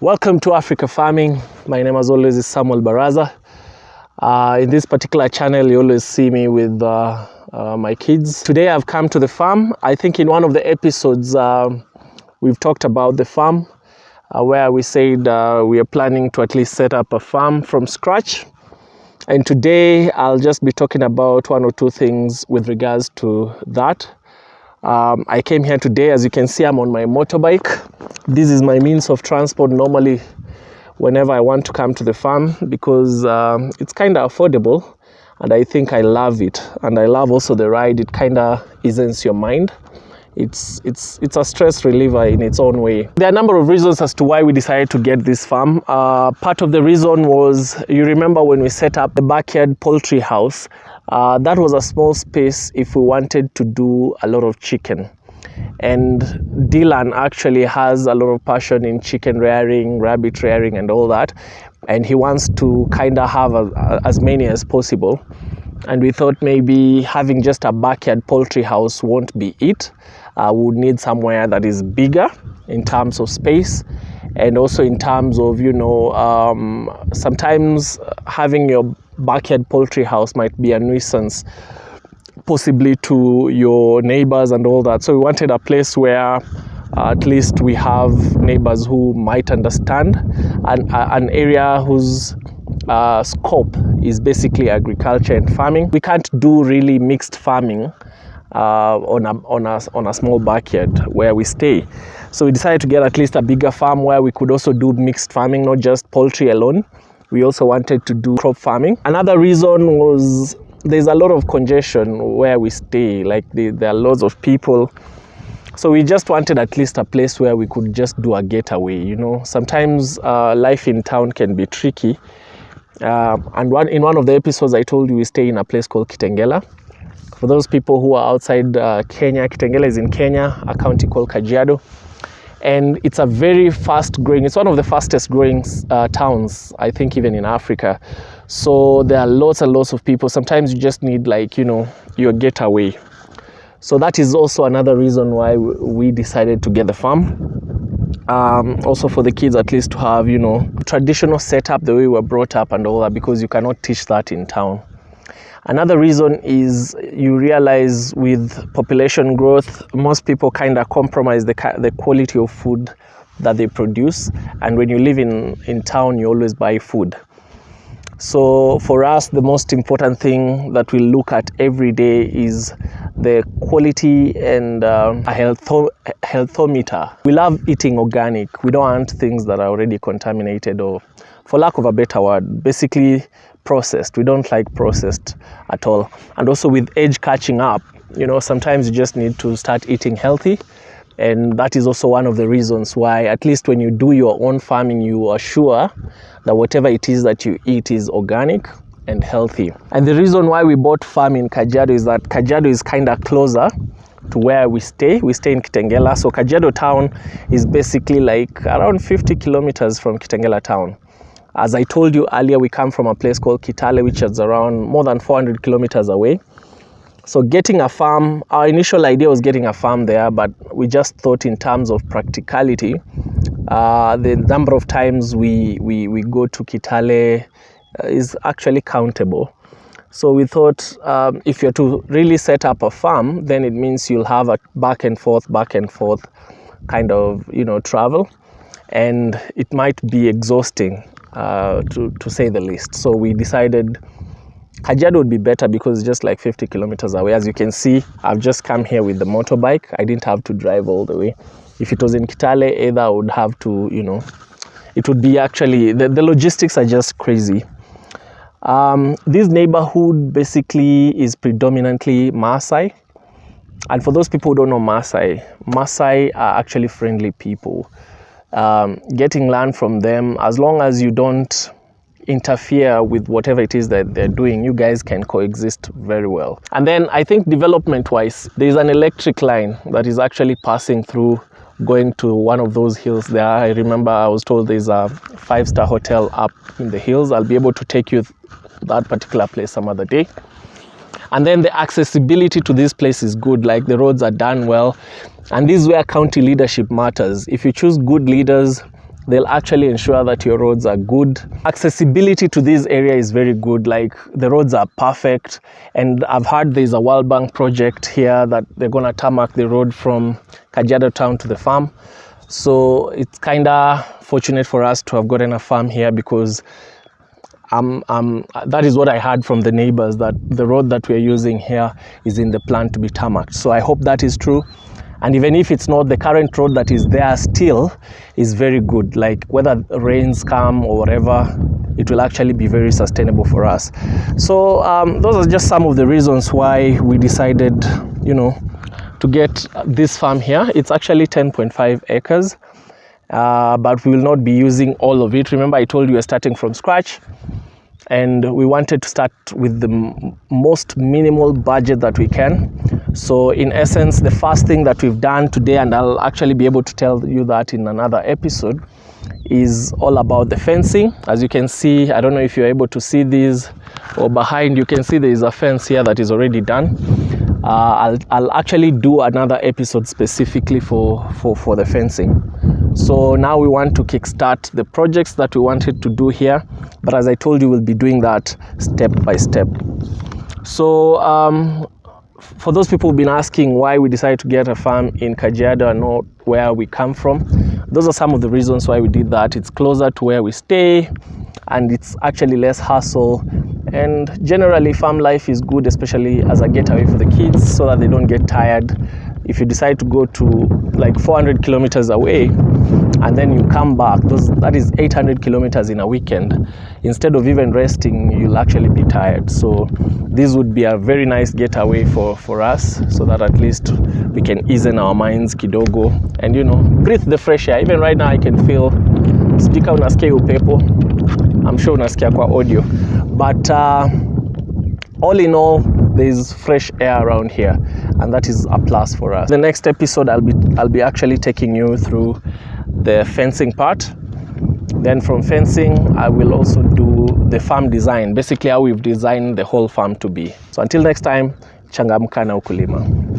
Welcome to Africa Farming. My name as always is Samuel Baraza. In this particular channel you always see me with my kids. Today I've come to the farm. I think in one of the episodes we've talked about the farm where we said we are planning to at least set up a farm from scratch. And today I'll just be talking about one or two things with regards to that. I came here today, as you can see, I'm on my motorbike. This is my means of transport normally whenever I want to come to the farm because it's kind of affordable and I think I love it. And I love also the ride. It kind of eases your mind. It's a stress reliever in its own way. There are a number of reasons as to why we decided to get this farm. Part of the reason was, you remember when we set up the backyard poultry house, that was a small space if we wanted to do a lot of chicken. And Dylan actually has a lot of passion in chicken rearing, rabbit rearing and all that. And he wants to kind of have as many as possible. And we thought maybe having just a backyard poultry house won't be it. We would need somewhere that is bigger in terms of space and also in terms of, sometimes having your backyard poultry house might be a nuisance possibly to your neighbors and all that. So we wanted a place where at least we have neighbors who might understand, and an area whose scope is basically agriculture and farming. We can't do really mixed farming on a small backyard where we stay. So we decided to get at least a bigger farm where we could also do mixed farming, not just poultry alone. We also wanted to do crop farming. Another reason was there's a lot of congestion where we stay, like there are lots of people. So we just wanted at least a place where we could just do a getaway. Sometimes life in town can be tricky. And in one of the episodes I told you we stay in a place called Kitengela. For those people who are outside Kenya, Kitengela is in Kenya, a county called Kajiado. And it's a very fast growing, it's one of the fastest growing towns, I think even in Africa. So there are lots and lots of people. Sometimes you just need your getaway. So that is also another reason why we decided to get the farm. Also for the kids at least to have, traditional setup, the way we were brought up and all that, because you cannot teach that in town. Another reason is you realize with population growth, most people kind of compromise the quality of food that they produce. And when you live in town, you always buy food. So for us, the most important thing that we look at every day is the quality and a healthometer. We love eating organic. We don't want things that are already contaminated or, for lack of a better word, basically processed. We don't like processed at all. And also with age catching up, sometimes you just need to start eating healthy. And that is also one of the reasons why, at least when you do your own farming, you are sure that whatever it is that you eat is organic and healthy. And the reason why we bought farm in Kajiado is that Kajiado is kind of closer to where we stay. We stay in Kitengela. So Kajiado town is basically like around 50 kilometers from Kitengela town. As I told you earlier, we come from a place called Kitale, which is around more than 400 kilometers away. So getting a farm, our initial idea was getting a farm there, but we just thought in terms of practicality, the number of times we go to Kitale is actually countable. So we thought if you're to really set up a farm, then it means you'll have a back and forth kind of, travel. And it might be exhausting. To say the least. So we decided Kajiado would be better because it's just like 50 kilometers away. As you can see, I've just come here with the motorbike. I didn't have to drive all the way. If it was in Kitale, either I would have to, it would be actually, the logistics are just crazy. This neighborhood basically is predominantly Maasai. And for those people who don't know Maasai are actually friendly people. Getting land from them, as long as you don't interfere with whatever it is that they're doing, you guys can coexist very well. And then I think development wise, there's an electric line that is actually passing through, going to one of those hills there. I remember I was told there's a 5-star hotel up in the hills. I'll be able to take you to that particular place some other day. And then the accessibility to this place is good, like the roads are done well. And this is where county leadership matters. If you choose good leaders, they'll actually ensure that your roads are good. Accessibility to this area is very good, like the roads are perfect. And I've heard there's a World Bank project here that they're gonna tarmac the road from Kajiado town to the farm. So it's kind of fortunate for us to have gotten a farm here, because that is what I heard from the neighbors, that the road that we're using here is in the plan to be tarmacked. So I hope that is true. And even if it's not, the current road that is there still is very good. Like whether rains come or whatever, it will actually be very sustainable for us. So those are just some of the reasons why we decided, to get this farm here. It's actually 10.5 acres, but we will not be using all of it. Remember, I told you we're starting from scratch, and we wanted to start with the most minimal budget that we can. So in essence, the first thing that we've done today, and I'll actually be able to tell you that in another episode, is all about the fencing. As you can see, I don't know if you're able to see these, or behind you can see there is a fence here that is already done. I'll actually do another episode specifically for the fencing. So now we want to kickstart the projects that we wanted to do here, but as I told you, we'll be doing that step by step. So for those people who've been asking why we decided to get a farm in Kajiado and not where we come from, those are some of the reasons why we did that. It's closer to where we stay, and it's actually less hassle. And generally, farm life is good, especially as a getaway for the kids, so that they don't get tired. If you decide to go to like 400 kilometers away and then you come back, that is 800 kilometers in a weekend. Instead of even resting, you'll actually be tired. So this would be a very nice getaway for us, so that at least we can ease in our minds kidogo and breathe the fresh air. Even right now I can feel, speaker unasikia upepo, I'm sure unasikia kwa audio, but all in all, there's fresh air around here, and that is a plus for us. The next episode, I'll be actually taking you through the fencing part. Then from fencing, I will also do the farm design, basically how we've designed the whole farm to be. So until next time, changamka na ukulima.